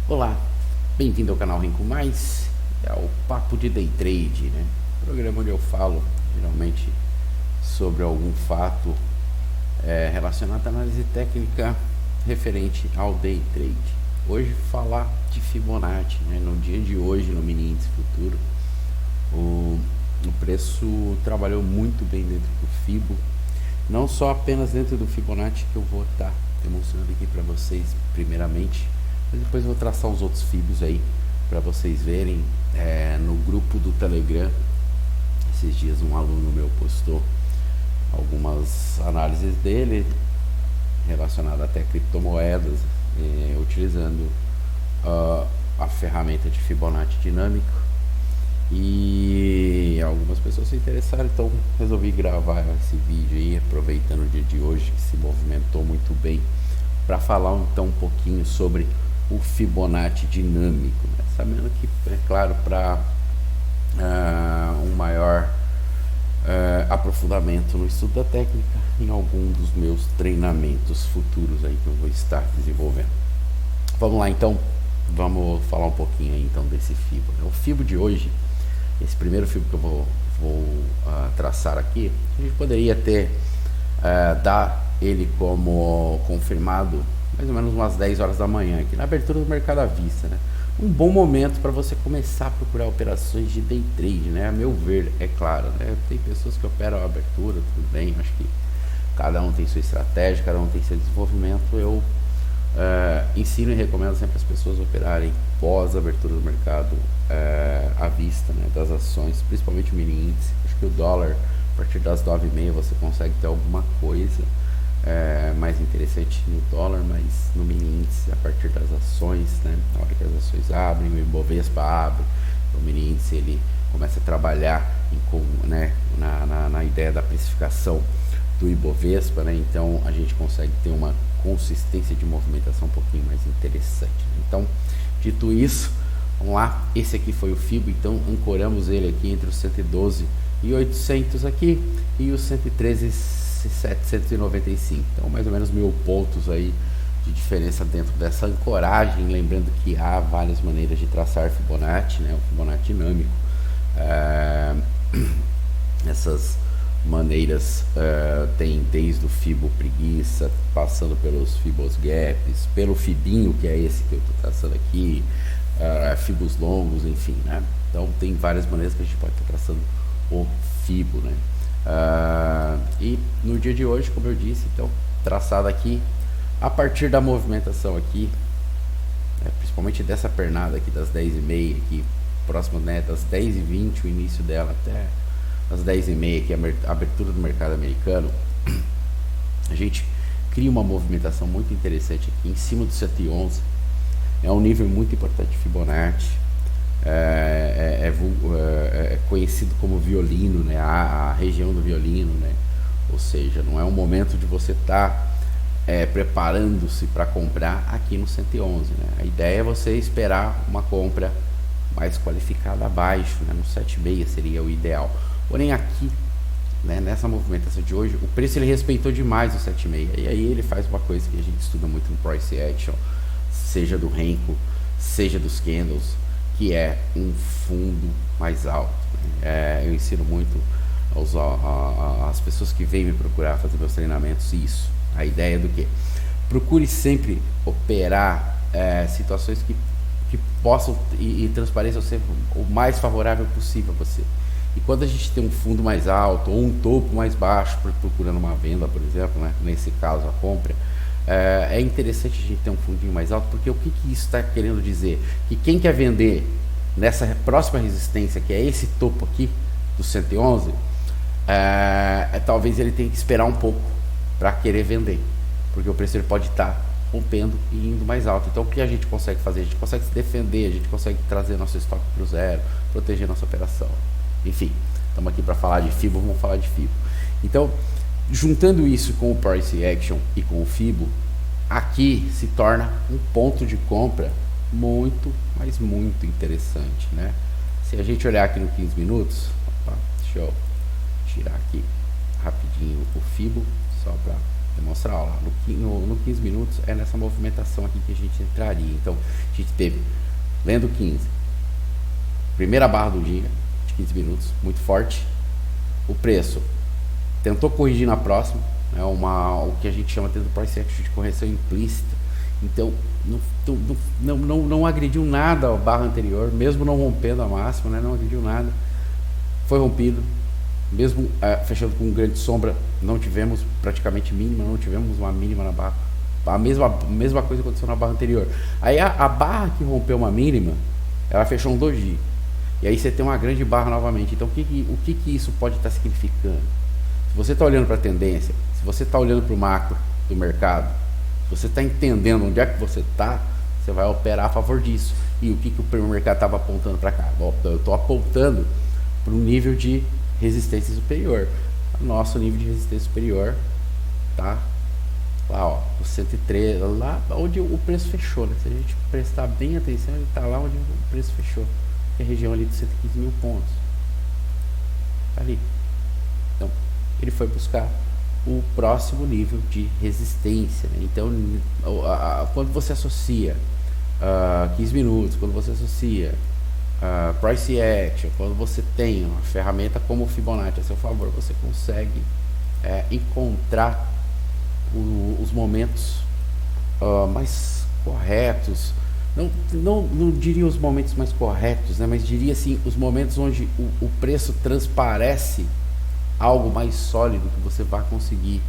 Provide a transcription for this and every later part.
Olá, bem-vindo ao canal Renko Mais, é o Papo de Day Trade, né? Programa onde eu falo geralmente sobre algum fato relacionado à análise técnica referente ao Day Trade. Hoje falar de Fibonacci, né? No dia de hoje no mini índice futuro, o preço trabalhou muito bem dentro do Fibo, não só apenas dentro do Fibonacci que eu vou estar demonstrando aqui para vocês primeiramente, mas depois eu vou traçar os outros Fibos aí para vocês verem no grupo do Telegram. Esses dias um aluno meu postou algumas análises dele relacionadas até a criptomoedas, utilizando a ferramenta de Fibonacci dinâmico, e algumas pessoas se interessaram, então resolvi gravar esse vídeo aí, aproveitando o dia de hoje que se movimentou muito bem, para falar então um pouquinho sobre o Fibonacci dinâmico, né? Sabendo que, é claro, para um maior aprofundamento no estudo da técnica, em algum dos meus treinamentos futuros aí que eu vou estar desenvolvendo. Vamos lá então, vamos falar um pouquinho aí então desse Fibo, né? O Fibo de hoje, esse primeiro Fibo que eu vou traçar aqui, a gente poderia ter dar ele como confirmado mais ou menos umas 10 horas da manhã, aqui na abertura do mercado à vista, né? Um bom momento para você começar a procurar operações de day trade, né? A meu ver, é claro, né? Tem pessoas que operam a abertura, tudo bem, acho que cada um tem sua estratégia, cada um tem seu desenvolvimento. Eu ensino e recomendo sempre as pessoas operarem pós a abertura do mercado à vista, né? Das ações, principalmente o mini índice. Acho que o dólar, a partir das 9h30, você consegue ter alguma coisa mais interessante no dólar, mas no mini índice, a partir das ações, né? Na hora que as ações abrem, o Ibovespa abre, o mini índice ele começa a trabalhar na ideia da precificação do Ibovespa, né? Então a gente consegue ter uma consistência de movimentação um pouquinho mais interessante, né? Então, dito isso, vamos lá, esse aqui foi o Fibo, então ancoramos ele aqui entre os 112.800 aqui e os 113.795, então mais ou menos 1.000 pontos aí de diferença dentro dessa ancoragem. Lembrando que há várias maneiras de traçar Fibonacci, né? O Fibonacci dinâmico, essas maneiras tem desde o Fibo preguiça, passando pelos Fibos gaps, pelo Fibinho, que é esse que eu estou traçando aqui, Fibos longos, enfim, né? Então tem várias maneiras que a gente pode estar traçando o Fibo, né? E no dia de hoje, como eu disse, então traçado aqui a partir da movimentação aqui, principalmente dessa pernada aqui das 10h30 aqui, próximo, né, das 10h20, o início dela até às 10h30 aqui, a abertura do mercado americano, a gente cria uma movimentação muito interessante aqui em cima do 111. É um nível muito importante de Fibonacci, é conhecido como violino, né? A região do violino, né? Ou seja, não é um momento de você estar preparando-se para comprar aqui no 111, né? A ideia é você esperar uma compra mais qualificada abaixo, né? No 7,6 seria o ideal. Porém aqui, né, nessa movimentação de hoje, o preço ele respeitou demais o 7,6, e aí ele faz uma coisa que a gente estuda muito no Price Action, seja do Renko, seja dos candles, que é um fundo mais alto, né? Eu ensino muito as pessoas que vêm me procurar fazer meus treinamentos isso. A ideia do que? Procure sempre operar situações que possam e transpareçam ser o mais favorável possível a você. E quando a gente tem um fundo mais alto ou um topo mais baixo, procurando uma venda, por exemplo, né? Nesse caso a compra, é interessante a gente ter um fundinho mais alto, porque o que isso está querendo dizer? Que quem quer vender nessa próxima resistência, que é esse topo aqui do 111, talvez ele tenha que esperar um pouco para querer vender, porque o preço ele pode estar rompendo e indo mais alto. Então o que a gente consegue fazer? A gente consegue se defender, a gente consegue trazer nosso estoque para o zero, proteger nossa operação. Enfim, estamos aqui para falar de Fibo, vamos falar de Fibo. Então, juntando isso com o Price Action e com o Fibo, aqui se torna um ponto de compra muito, mas muito interessante, né? Se a gente olhar aqui no 15 minutos, deixa eu tirar aqui rapidinho o Fibo, só para demonstrar, ó, lá, no 15 minutos é nessa movimentação aqui que a gente entraria. Então a gente teve, lendo 15, primeira barra do dia de 15 minutos, muito forte. O preço tentou corrigir na próxima, é o que a gente chama dentro do price action de correção implícita. Então não agrediu nada a barra anterior, mesmo não rompendo a máxima, né? Não agrediu nada, foi rompido, mesmo fechando com grande sombra, não tivemos praticamente mínima, não tivemos uma mínima na barra. A mesma coisa aconteceu na barra anterior. Aí a barra que rompeu uma mínima, ela fechou um doji, e aí você tem uma grande barra novamente. Então o que isso pode estar significando? Se você está olhando para a tendência, se você está olhando para o macro do mercado, se você está entendendo onde é que você está, você vai operar a favor disso. E o que o mercado estava apontando para cá? Bom, eu estou apontando para um nível de resistência superior. Nosso nível de resistência superior tá lá, ó, o 103, lá onde o preço fechou, né? Se a gente prestar bem atenção, ele está lá onde o preço fechou, que é a região ali de 115 mil pontos, tá ali. Então ele foi buscar o próximo nível de resistência, né? Então quando você associa 15 minutos, quando você associa price action, quando você tem uma ferramenta como o Fibonacci a seu favor, você consegue encontrar os momentos mais corretos. Não diria os momentos mais corretos, né? Mas diria assim, os momentos onde o preço transparece algo mais sólido, que você vai conseguir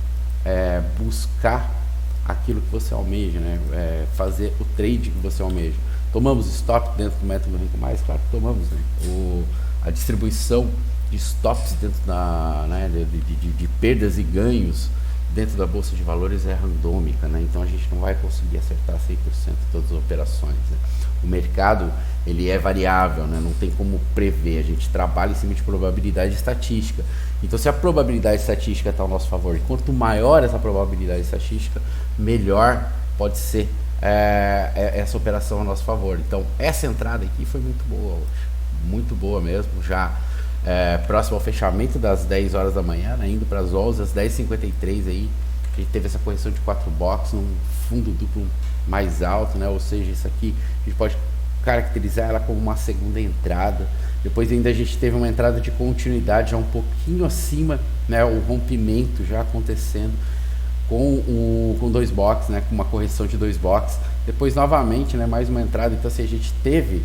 buscar aquilo que você almeja, né? Fazer o trade que você almeja. Tomamos stop dentro do método Renko Mais? Claro que tomamos, né? A distribuição de stops dentro né, de perdas e ganhos dentro da bolsa de valores é randômica, né? Então a gente não vai conseguir acertar 100% todas as operações, né? O mercado, ele é variável, né? Não tem como prever, a gente trabalha em cima de probabilidade estatística. Então se a probabilidade estatística está ao nosso favor, e quanto maior essa probabilidade estatística, melhor pode ser essa operação a nosso favor. Então essa entrada aqui foi muito boa mesmo, já próximo ao fechamento das 10 horas da manhã, né, indo para as 11, às 10h53 aí, a gente teve essa correção de 4 boxes, um fundo duplo mais alto, né? Ou seja, isso aqui a gente pode caracterizar ela como uma segunda entrada. Depois ainda a gente teve uma entrada de continuidade já um pouquinho acima, né, o rompimento já acontecendo com 2 boxes, né, com uma correção de 2 boxes. Depois novamente, né, mais uma entrada. Então assim, a gente teve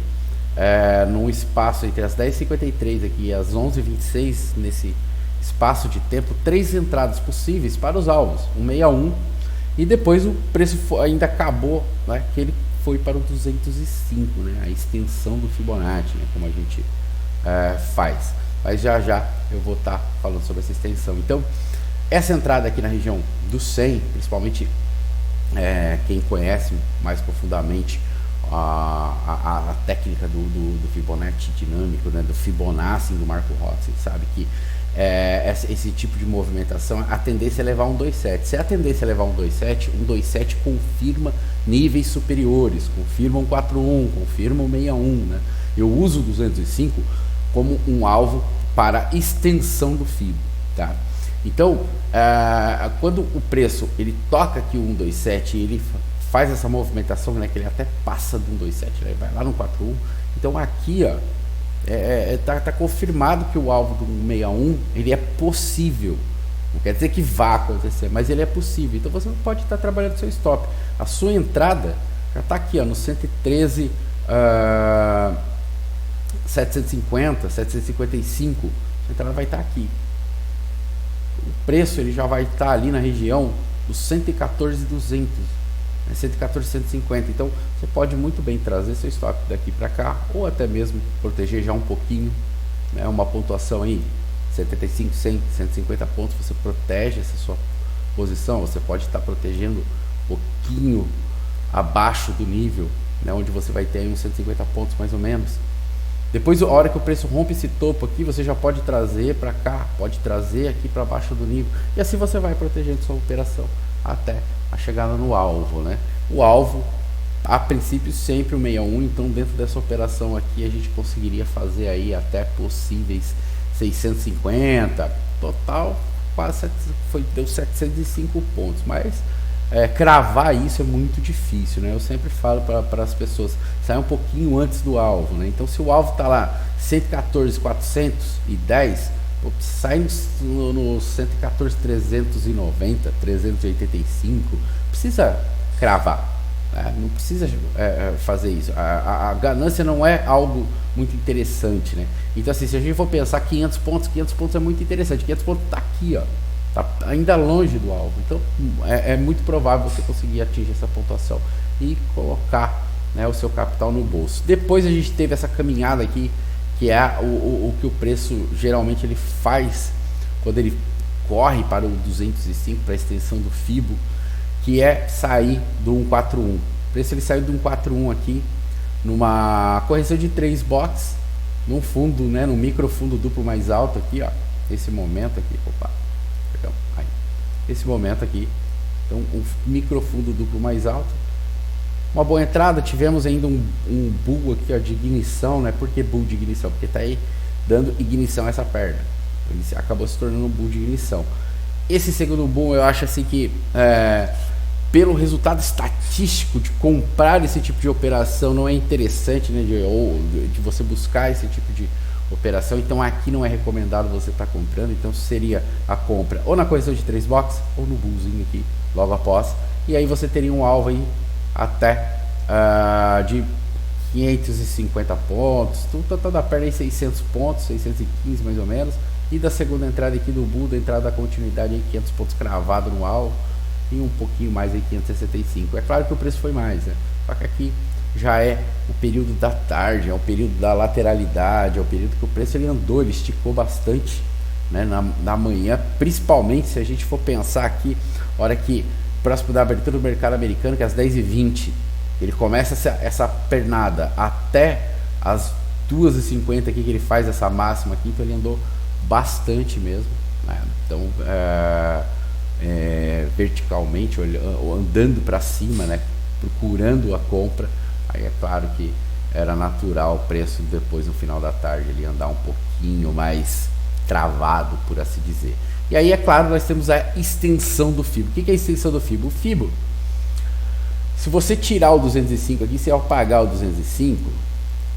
num espaço entre as 10h53 aqui e as 11h26, nesse espaço de tempo, 3 entradas possíveis para os alvos, o 61, e depois o preço ainda acabou, né, que ele foi para o 205, né, a extensão do Fibonacci, né, como a gente faz. Mas já eu vou estar falando sobre essa extensão. Então essa entrada aqui na região do 100, principalmente quem conhece mais profundamente a técnica do Fibonacci dinâmico, né, do Fibonacci do Marco Rossi, sabe que esse tipo de movimentação, a tendência é levar um 2,7. Se a tendência é levar um 2,7 confirma níveis superiores, confirma um 4,1, confirma um 61, né? Eu uso o 205 como um alvo para extensão do FIB, tá? Então, quando o preço ele toca aqui o 127, ele faz essa movimentação, né, que ele até passa do 127, né, vai lá no 41. Então aqui, ó, tá confirmado que o alvo do 161 ele é possível. Não quer dizer que vá acontecer, mas ele é possível. Então você pode estar trabalhando seu stop. A sua entrada já está aqui, ó, no 113, 750, 755. A entrada vai estar aqui. O preço ele já vai estar ali na região dos 114,200, né, 114,150. Então você pode muito bem trazer seu stop daqui para cá, ou até mesmo proteger já um pouquinho, né, uma pontuação aí 75, 100, 150 pontos. Você protege essa sua posição. Você pode estar protegendo um pouquinho abaixo do nível, né, onde você vai ter aí uns 150 pontos mais ou menos. Depois, a hora que o preço rompe esse topo aqui, você já pode trazer para cá, pode trazer aqui para baixo do nível, e assim você vai protegendo sua operação até a chegada no alvo, né? O alvo, a princípio, sempre o 61. Então dentro dessa operação aqui a gente conseguiria fazer aí até possíveis 650, total quase deu 705 pontos, mas cravar isso é muito difícil, né? Eu sempre falo para as pessoas, sai um pouquinho antes do alvo, né? Então se o alvo está lá 114.410, sai no 114.390, 385, precisa cravar, né? Não precisa fazer isso. A ganância não é algo muito interessante, né? Então assim, se a gente for pensar 500 pontos é muito interessante. 500 pontos está aqui, ó, tá ainda longe do alvo, então é muito provável você conseguir atingir essa pontuação e colocar, né, o seu capital no bolso. Depois a gente teve essa caminhada aqui, que é o que o preço geralmente ele faz quando ele corre para o 205, para a extensão do FIBO, que é sair do 141. O preço ele saiu do 141 aqui numa correção de 3 boxes, num fundo, né, no micro fundo duplo mais alto aqui, ó, esse momento aqui, perdão, aí, esse momento aqui, então um micro fundo duplo mais alto, uma boa entrada. Tivemos ainda um bull aqui, ó, de ignição, né? Por que bull de ignição? Porque tá aí dando ignição a essa perna, ele acabou se tornando um bull de ignição. Esse segundo bull eu acho assim que pelo resultado estatístico de comprar esse tipo de operação não é interessante, né, de você buscar esse tipo de operação. Então aqui não é recomendado você estar comprando. Então seria a compra ou na correção de 3 boxes ou no bullzinho aqui logo após, e aí você teria um alvo aí até de 550 pontos, tudo da perna aí 600 pontos, 615 mais ou menos, e da segunda entrada aqui do bull, da entrada da continuidade aí 500 pontos cravado no alvo, e um pouquinho mais aí 565. É claro que o preço foi mais, né? Só que aqui já é o período da tarde, é o período da lateralidade, é o período que o preço ele andou, ele esticou bastante, né, na manhã, principalmente se a gente for pensar aqui, hora que próximo da abertura do mercado americano, que é às 10h20, ele começa essa pernada até as 2h50 aqui, que ele faz essa máxima aqui, então ele andou bastante mesmo, né? Então verticalmente, andando para cima, né, procurando a compra. Aí é claro que era natural o preço depois no final da tarde ele andar um pouquinho mais travado, por assim dizer. E aí é claro, nós temos a extensão do FIBO. O que é a extensão do FIBO? O FIBO, se você tirar o 205 aqui, você vai pagar o 205,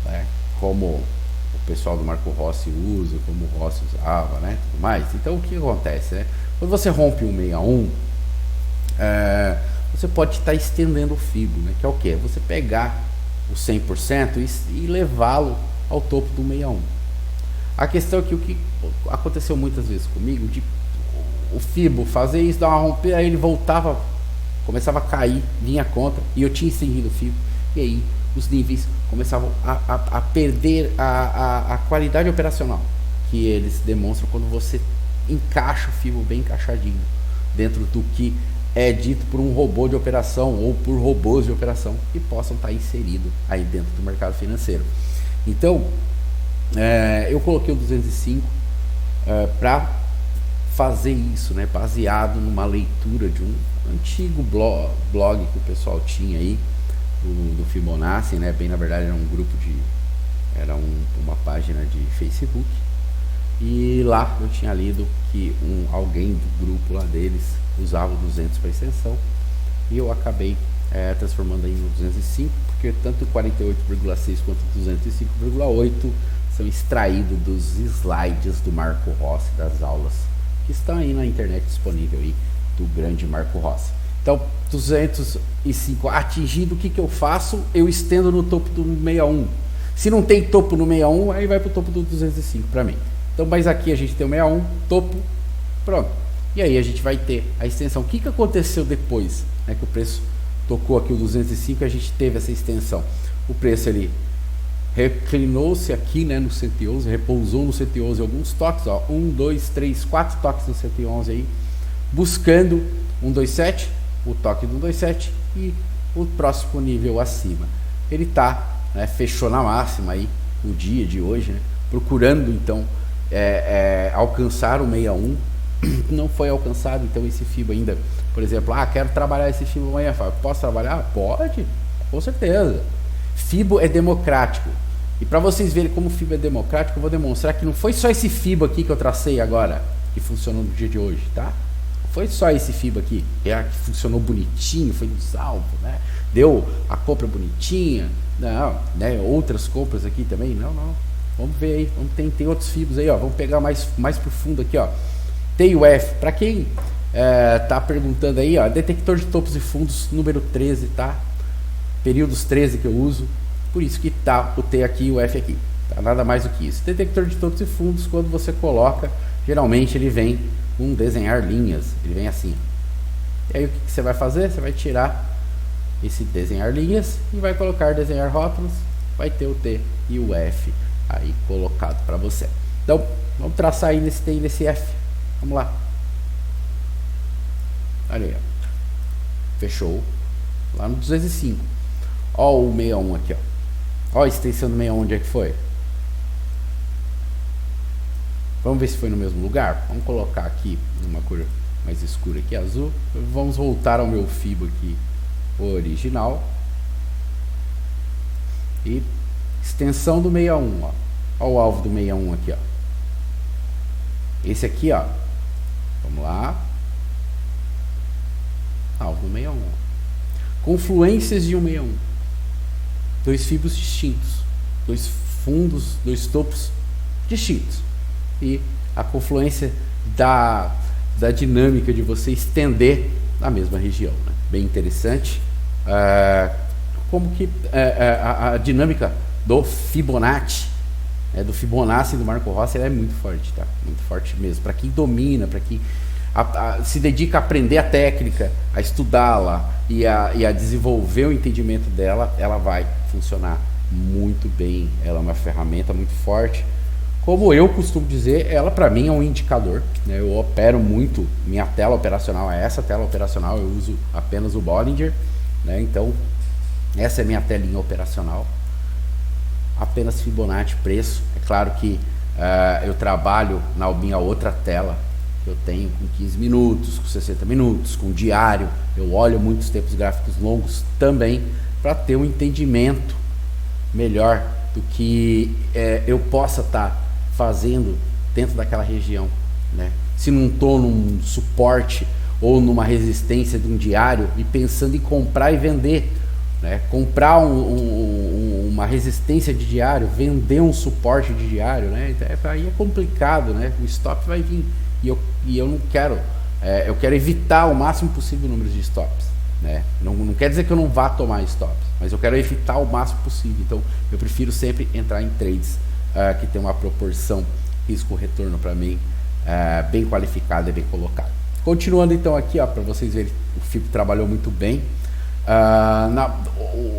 né, como o pessoal do Marco Rossi usa, como o Rossi usava, né, tudo mais. Então o que acontece, né? Quando você rompe 161, você pode estar estendendo o FIBO, né, que é o que? Você pegar o 100% e levá-lo ao topo do 61. A questão é que o que aconteceu muitas vezes comigo, de o FIBO fazer isso, dar uma romper, aí ele voltava, começava a cair, vinha contra, e eu tinha estendido o FIBO, e aí os níveis começavam a perder a qualidade operacional que eles demonstram quando você encaixa o FIBO bem encaixadinho dentro do que é dito por um robô de operação ou por robôs de operação que possam estar inseridos aí dentro do mercado financeiro. Então eu coloquei o 205 para fazer isso, né, baseado numa leitura de um antigo blog que o pessoal tinha aí do Fibonacci, né, bem na verdade era um grupo uma página de Facebook, e lá eu tinha lido que alguém do grupo lá deles usava o 200 para extensão, e eu acabei transformando aí no 205, porque tanto o 48,6 quanto o 205,8 são extraídos dos slides do Marco Rossi, das aulas que estão aí na internet disponível aí do grande Marco Rossi. Então 205 atingido, o que eu faço? Eu estendo no topo do 61. Se não tem topo no 61, aí vai para o topo do 205 para mim. Então, mas aqui a gente tem o 61, topo, pronto. E aí a gente vai ter a extensão. O que aconteceu depois, né, que o preço tocou aqui o 205 e a gente teve essa extensão? O preço ele reclinou-se aqui, né, no 111, repousou no 111 alguns toques, ó, 1, 2, 3, 4 toques no 111 aí, buscando 127, o toque do 127 e o próximo nível acima. Ele tá, né, fechou na máxima aí o dia de hoje, né, procurando então alcançar o 61, não foi alcançado. Então esse FIBO ainda, por exemplo, quero trabalhar esse FIBO amanhã, posso trabalhar? Pode, com certeza. FIBO é democrático, e para vocês verem como o FIBO é democrático, eu vou demonstrar que não foi só esse FIBO aqui que eu tracei agora, que funcionou no dia de hoje, tá? Foi só esse FIBO aqui que funcionou bonitinho, foi nos alvos, né? Deu a compra bonitinha, não, né? Outras compras aqui também, não. Vamos ver aí, tem outros FIBOs aí, ó. Vamos pegar mais pro fundo aqui, ó. TUF, para quem tá perguntando aí, ó, detector de topos e fundos número 13, tá? Períodos 13 que eu uso, por isso que tá o T aqui e o F aqui, tá? Nada mais do que isso. Detector de topos e fundos, quando você coloca, geralmente ele vem com desenhar linhas, ele vem assim. E aí o que você vai fazer? Você vai tirar esse desenhar linhas e vai colocar desenhar rótulos, vai ter o T e o F aí colocado para você. Então, vamos traçar aí nesse T e nesse F. Vamos lá. Olha aí, ó. Fechou. Lá no 205. Ó o 61 aqui, ó. Ó a extensão do 61, onde é que foi? Vamos ver se foi no mesmo lugar. Vamos colocar aqui uma cor mais escura aqui, azul. Vamos voltar ao meu FIBO aqui original. E extensão do 61, ó. Ó o alvo do 61 aqui, ó. Esse aqui, ó. Vamos lá. Alvo do 61. Confluências de 161. Dois fibos distintos. Dois fundos, dois topos distintos. E a confluência da dinâmica de você estender na mesma região, né? Bem interessante. Como que a dinâmica do Fibonacci, do Fibonacci e do Marco Rossi, ela é muito forte, tá? Muito forte mesmo. Para quem domina, para quem se dedica a aprender a técnica, a estudá-la e a desenvolver o entendimento dela, ela vai funcionar muito bem. Ela é uma ferramenta muito forte. Como eu costumo dizer, ela para mim é um indicador, né? Eu opero muito, minha tela operacional é essa tela operacional, eu uso apenas o Bollinger, né? Então essa é minha telinha operacional, apenas Fibonacci, preço. É claro que eu trabalho na minha outra tela, eu tenho com 15 minutos, com 60 minutos, com diário, eu olho muitos tempos gráficos longos também, para ter um entendimento melhor do que eu possa estar fazendo dentro daquela região, né? Se não estou num suporte ou numa resistência de um diário e pensando em comprar e vender, né? Comprar uma resistência de diário, vender um suporte de diário, né? Aí é complicado, né? O stop vai vir e eu não quero, eu quero evitar o máximo possível o número de stops, né? Não quer dizer que eu não vá tomar stops, mas eu quero evitar o máximo possível. Então eu prefiro sempre entrar em trades que tem uma proporção risco-retorno para mim bem qualificada e bem colocada. Continuando então aqui, para vocês verem, o FIBO trabalhou muito bem.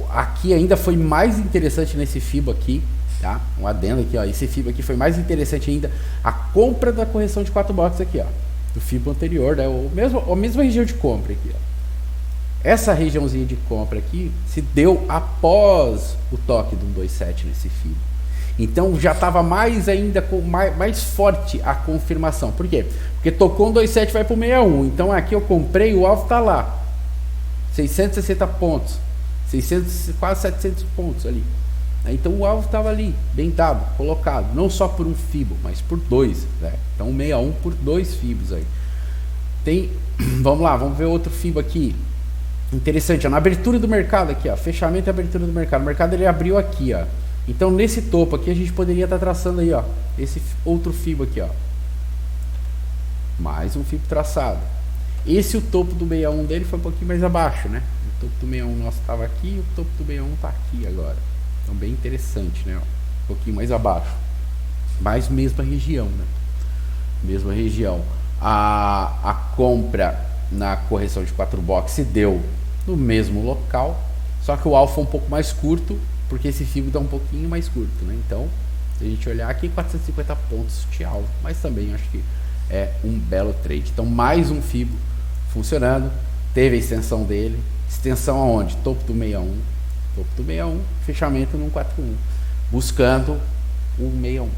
Aqui ainda foi mais interessante nesse FIBO aqui, tá? Um adendo aqui, ó. Esse FIBO aqui foi mais interessante ainda, a compra da correção de 4 boxes aqui, ó, do FIBO anterior, né? A mesma região de compra aqui, ó. Essa regiãozinha de compra aqui se deu após o toque do 127 nesse FIBO. Então já estava mais ainda mais forte a confirmação. Por quê? Porque tocou um 27, vai para o 61. Então aqui eu comprei, o alvo está lá. 660 pontos. 600, quase 700 pontos ali. Então o alvo estava ali, bem dado, colocado. Não só por um FIBO, mas por dois, né? Então 61 por dois FIBOs aí. Vamos lá, vamos ver outro FIBO aqui. Interessante, ó, na abertura do mercado aqui, ó, fechamento e abertura do mercado. O mercado ele abriu aqui, ó. Então nesse topo aqui a gente poderia estar traçando aí, ó, esse outro FIBO aqui, ó. Mais um FIBO traçado. Esse, o topo do 61 dele foi um pouquinho mais abaixo, né? O topo do 61 nosso estava aqui e o topo do 61 está aqui agora. Então bem interessante, né? Ó, um pouquinho mais abaixo. Mas mesma região, né? Mesma região. A compra na correção de 4 boxes se deu no mesmo local, só que o alvo foi um pouco mais curto, porque esse FIBO dá um pouquinho mais curto, né? Então, se a gente olhar aqui, 450 pontos de alvo, mas também acho que é um belo trade. Então, mais um FIBO funcionando, teve a extensão dele, extensão aonde? Topo do 61, topo do 61, fechamento no 141, buscando o 61,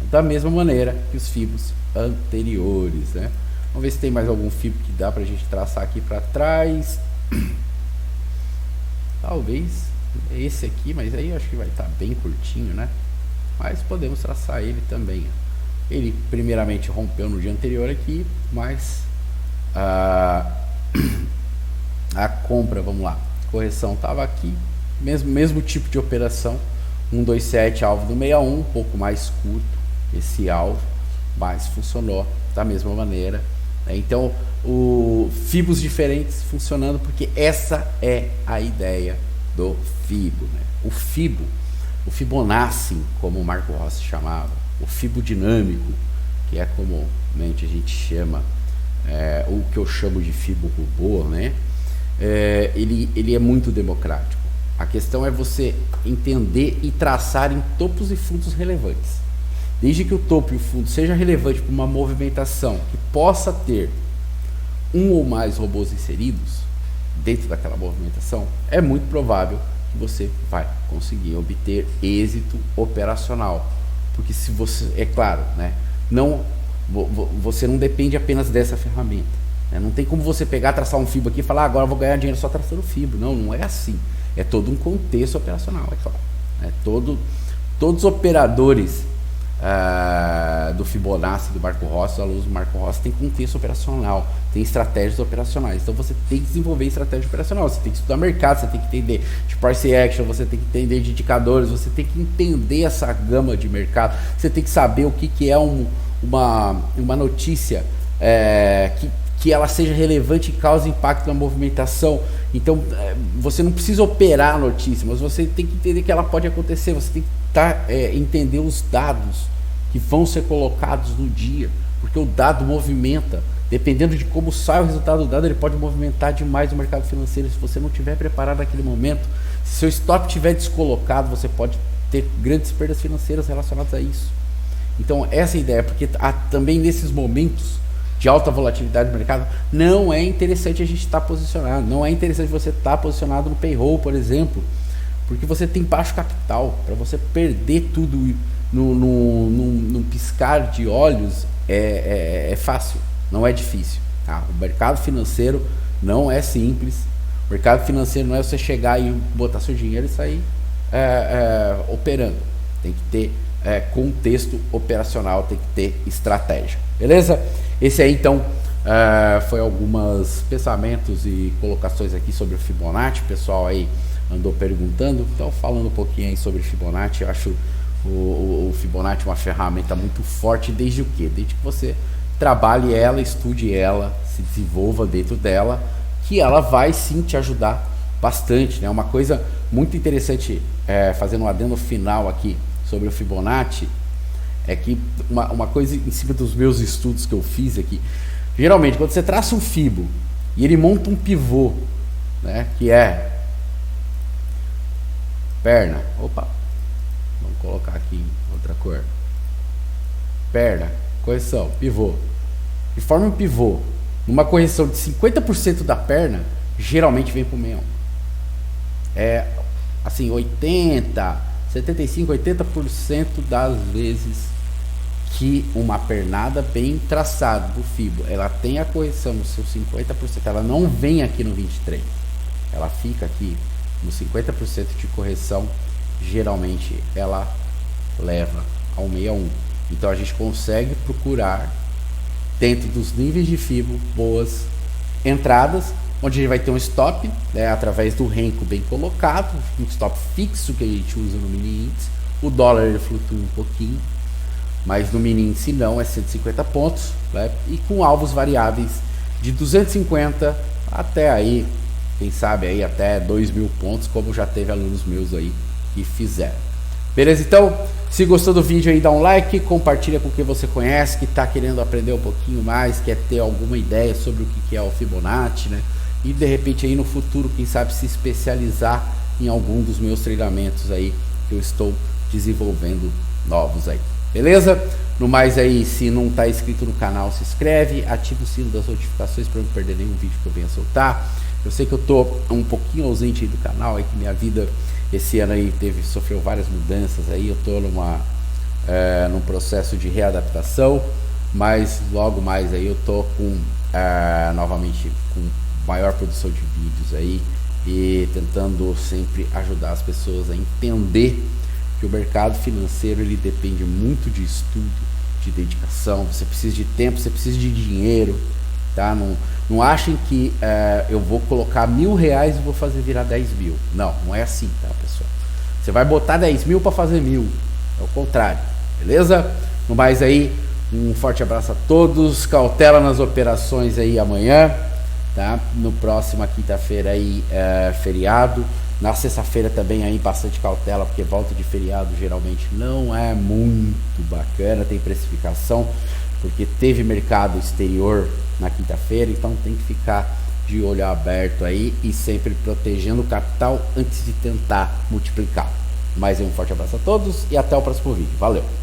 da mesma maneira que os FIBOs anteriores, né? Vamos ver se tem mais algum FIBO que dá pra gente traçar aqui para trás. Talvez esse aqui, mas aí eu acho que vai estar bem curtinho, né? Mas podemos traçar ele também, ó. Ele primeiramente rompeu no dia anterior aqui, mas a compra, vamos lá, correção estava aqui, mesmo tipo de operação, 127 alvo do 61, um pouco mais curto esse alvo, mas funcionou da mesma maneira, né? Então fibos diferentes funcionando, porque essa é a ideia do Fibo, né? O Fibonacci, como o Marco Rossi chamava, o Fibo dinâmico, que é comumente a gente chama, o que eu chamo de Fibo robô, né? Ele é muito democrático. A questão é você entender e traçar em topos e fundos relevantes. Desde que o topo e o fundo seja relevante para uma movimentação que possa ter um ou mais robôs inseridos dentro daquela movimentação, é muito provável que você vai conseguir obter êxito operacional. Porque se você, é claro, né, você não depende apenas dessa ferramenta, né? Não tem como você pegar, traçar um Fibo aqui e falar, agora eu vou ganhar dinheiro só traçando Fibo. Não é assim. É todo um contexto operacional, é claro. Todos os operadores do Fibonacci, do Marco Rossi, os alunos do Marco Rossi, tem contexto operacional, tem estratégias operacionais. Então você tem que desenvolver estratégia operacional, você tem que estudar mercado, você tem que entender de price action, você tem que entender de indicadores, você tem que entender essa gama de mercado, você tem que saber o que é uma notícia que ela seja relevante e cause impacto na movimentação. Então você não precisa operar a notícia, mas você tem que entender que ela pode acontecer, você tem que entender os dados que vão ser colocados no dia, porque o dado movimenta, dependendo de como sai o resultado do dado, ele pode movimentar demais o mercado financeiro. Se você não estiver preparado naquele momento, se seu stop estiver descolocado, você pode ter grandes perdas financeiras relacionadas a isso. Então essa é a ideia, porque também nesses momentos de alta volatilidade do mercado, não é interessante a gente estar posicionado, não é interessante você estar posicionado no payroll, por exemplo, porque você tem baixo capital. Para você perder tudo num piscar de olhos é fácil, não é difícil, tá? O mercado financeiro não é simples. O mercado financeiro não é você chegar e botar seu dinheiro e sair operando. Tem que ter contexto operacional, tem que ter estratégia, beleza? Esse aí então foi alguns pensamentos e colocações aqui sobre o Fibonacci. O pessoal aí andou perguntando, então falando um pouquinho aí sobre Fibonacci. Eu acho o Fibonacci uma ferramenta muito forte, desde o quê? Desde que você trabalhe ela, estude ela, se desenvolva dentro dela, que ela vai sim te ajudar bastante, né? Uma coisa muito interessante, fazendo um adendo final aqui sobre o Fibonacci, é que uma coisa em cima dos meus estudos que eu fiz aqui, geralmente quando você traça um Fibo e ele monta um pivô, né, que é perna, vamos colocar aqui em outra cor, perna, correção, pivô, e forma um pivô numa correção de 50% da perna, geralmente vem para o 61. Assim, 75, 80% das vezes que uma pernada bem traçada do Fibo, ela tem a correção no seu 50%, ela não vem aqui no 23, ela fica aqui no 50% de correção, geralmente ela leva ao 61. Então a gente consegue procurar dentro dos níveis de Fibo boas entradas, onde a gente vai ter um stop, né, através do renco bem colocado, um stop fixo que a gente usa no mini índice. O dólar ele flutua um pouquinho, mas no mini índice não, é 150 pontos, né, e com alvos variáveis de 250 até aí, quem sabe aí até 2.000 pontos, como já teve alunos meus aí que fizeram. Beleza? Então, se gostou do vídeo aí, dá um like, compartilha com quem você conhece, que está querendo aprender um pouquinho mais, quer ter alguma ideia sobre o que é o Fibonacci, né? E de repente aí no futuro, quem sabe se especializar em algum dos meus treinamentos aí que eu estou desenvolvendo novos aí. Beleza? No mais aí, se não está inscrito no canal, se inscreve, ativa o sino das notificações para não perder nenhum vídeo que eu venha soltar. Eu sei que eu tô um pouquinho ausente aí do canal, aí que minha vida esse ano aí sofreu várias mudanças aí, eu tô num processo de readaptação, mas logo mais aí eu tô novamente com maior produção de vídeos aí e tentando sempre ajudar as pessoas a entender que o mercado financeiro ele depende muito de estudo, de dedicação, você precisa de tempo, você precisa de dinheiro, tá? Não achem que eu vou colocar R$1.000 e vou fazer virar 10 mil. Não é assim, tá, pessoal? Você vai botar 10 mil para fazer 1.000. É o contrário, beleza? No mais aí, um forte abraço a todos. Cautela nas operações aí amanhã, tá? No próxima quinta-feira aí feriado. Na sexta-feira também aí bastante cautela, porque volta de feriado geralmente não é muito bacana, tem precificação, porque teve mercado exterior na quinta-feira, então tem que ficar de olho aberto aí e sempre protegendo o capital antes de tentar multiplicar. Mais um forte abraço a todos e até o próximo vídeo. Valeu!